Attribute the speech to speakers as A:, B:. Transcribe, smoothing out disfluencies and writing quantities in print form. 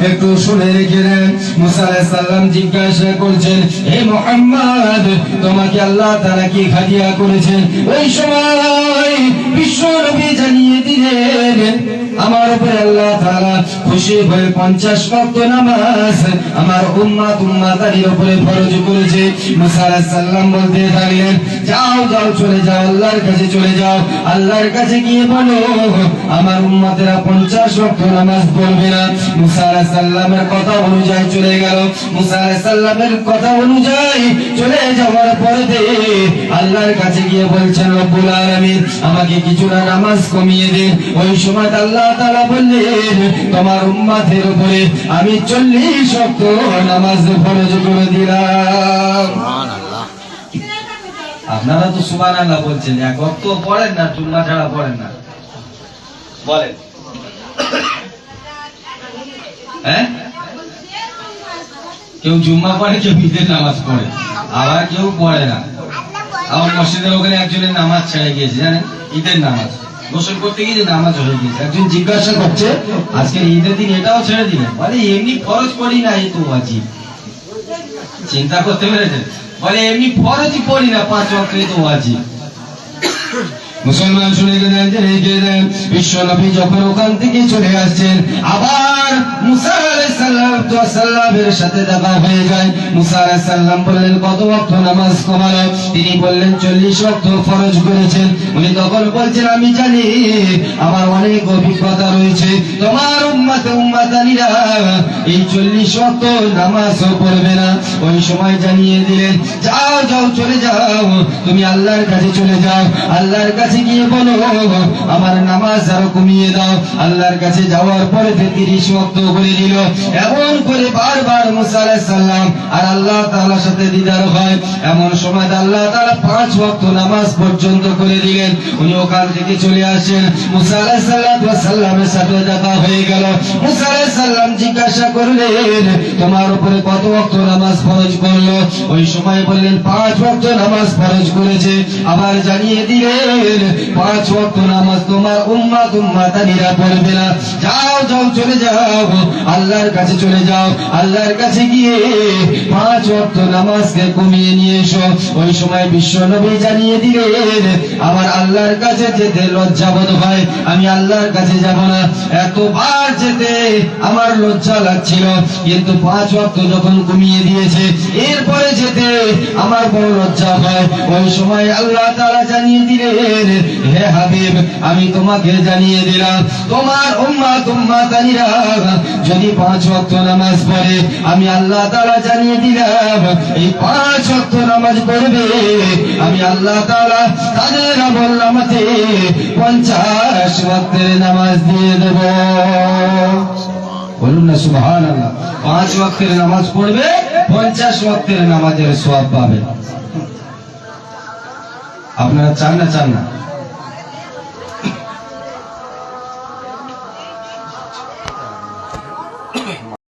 A: একটু শুনে রেখে দেন। মুসা আলাইহিস সালাম জিজ্ঞাসা করছেন, হে মুহাম্মদ, তোমাকে আল্লাহ তাআলা কি হাদিয়া করেছেন? ওই সময় বিশ্ব নবী জানিয়ে দিলেন, আমার উপরে আল্লাহ তাআলা খুশি হয়ে 50 ওয়াক্ত নামাজ আমার উম্মতারির উপরে ফরজ করেছে। মুসা আলাইহিস সালাম বলতে থাকলেন, যাও যাও চলে যাও, আল্লাহর কাছে চলে যাও, আল্লাহর কাছে গিয়ে বলো আমার উম্মতেরা 50 ওয়াক্ত নামাজ পড়বে না। মুসা আলাইহিস সালামের কথা অনুযায়ী চলে গেল। মুসা আলাইহিস সালামের কথা অনুযায়ী চলে যাওয়ার পরে আল্লাহর কাছে গিয়ে বলছেন, রব্বুল আলামিন আমাকে কিছুটা নামাজ কমিয়ে দিন। ওই সময় আল্লাহ তাআলা বললেন, তোমার উম্মতের উপরে আমি 40 ওয়াক্ত নামাজ ফরজ করে দিলাম। সুবহানাল্লাহ। আপনারা তো সুবহানাল্লাহ বলছেন, এক ওয়াক্ত পড়েন না, জুম্মা ছাড়া পড়েন না, বলেন হ্যাঁ? কেউ জুম্মা পড়ে, কেউ ঈদের নামাজ পড়ে, আবার কেউ পড়ে না। আমার মসজিদের ওখানে একজনের নামাজ ছেড়ে গিয়েছে, জানেন, ঈদের নামাজ গোসল করতে গিয়ে নামাজ হয়ে গিয়েছে। একজন জিজ্ঞাসা করছে, আজকে ঈদের দিন এটাও ছেড়ে দিলেন? বলে এমনি ফরজ পড়ি না, এই তো ওয়াজিব। চিন্তা করতে পেরেছেন? বলে এমনি ফরজই পড়ি না, 5 ওয়াক্ত, এই তো ওয়াজিব। মুসলমান শুনে গেলেন যে রেখে দেন। বিশ্ব নবী যখন ওখান থেকে চলে আসছেন, আবার মুসা আলাইহিস সালামের সাথে দেখা হয়ে যায়। মুসা আলাইহিস সালাম বললেন, কত ওয়াক্ত নামাজ কমালো? তিনি বললেন 40 ওয়াক্ত ফরজ করেছেন। উনি তখন বলছেন, আমি জানি আমার অনেক অভিজ্ঞতা রয়েছে, তোমার উম্মতানিরা এই 40 ওয়াক্ত নামাজও পড়বে না। ওই সময় জানিয়ে দিলেন, যাও যাও চলে যাও, তুমি আল্লাহর কাছে চলে যাও, আল্লাহর কাছে গিয়ে বলো আমার নামাজ আরো কমিয়ে দাও। আল্লাহর কাছে যাওয়ার পরে 30 ওয়াক্ত করে দিল। এমন করে বারবার মুসা আলাইহিস সালাম আর আল্লাহ তাআলার সাথে দিদার হয়। এমন সময় আল্লাহ তাআলা 5 ওয়াক্ত নামাজ পর্যন্ত করে দিলেন। উনি ওখান থেকে চলে আসেন, মুসা আলাইহিস সালামের সাথে দেখা হয়ে গেল। মুসা আলাইহিস সালাম জিজ্ঞাসা করলেন, তোমার উপরে কত ওয়াক্ত নামাজ ফরজ করলো? ওই সময় বললেন 5 ওয়াক্ত নামাজ ফরজ করেছে। আবার জানিয়ে দিলেন, 5 ওয়াক্ত নামাজ তোমার উম্মতানিরা পড়বে না। যাও যাও চলে যাও, আল্লাহর কাছে চলে যাও, আল্লাহর কাছে গিয়ে 5 ওয়াক্ত নামাজকে কমিয়ে নিয়ে এসো। ওই সময় বিশ্ব নবী জানিয়ে দিলেন, আমার আল্লাহর কাছে যেতে লজ্জাবোধ হয়, আমি আল্লাহর কাছে যাব না। এতবার যেতে আমার লজ্জা লাগছিল, কিন্তু 5 ওয়াক্ত যখন কমিয়ে দিয়েছে, এরপরে যেতে আমার বড় লজ্জা হয়। ওই সময় আল্লাহ তাআলা জানিয়ে দিলেন, হে হাবিব, আমি তোমাকে জানিয়ে দিলাম, তোমার উম্মতানিরা যদি 5 ওয়াক্ত নামাজ পড়ে, আমি আল্লাহ তাআলা জানিয়ে দিলাম এই 5 ওয়াক্ত নামাজ পড়বে, আমি আল্লাহ তাআলা তাদের আমলনামাতে 50 ওয়াক্তের নামাজ দিয়ে দেব। বলুন না সুবহানাল্লাহ। 5 ওয়াক্তের নামাজ পড়বে, 50 ওয়াক্তের নামাজের সওয়াব পাবে। আপনারা চান না? চান না?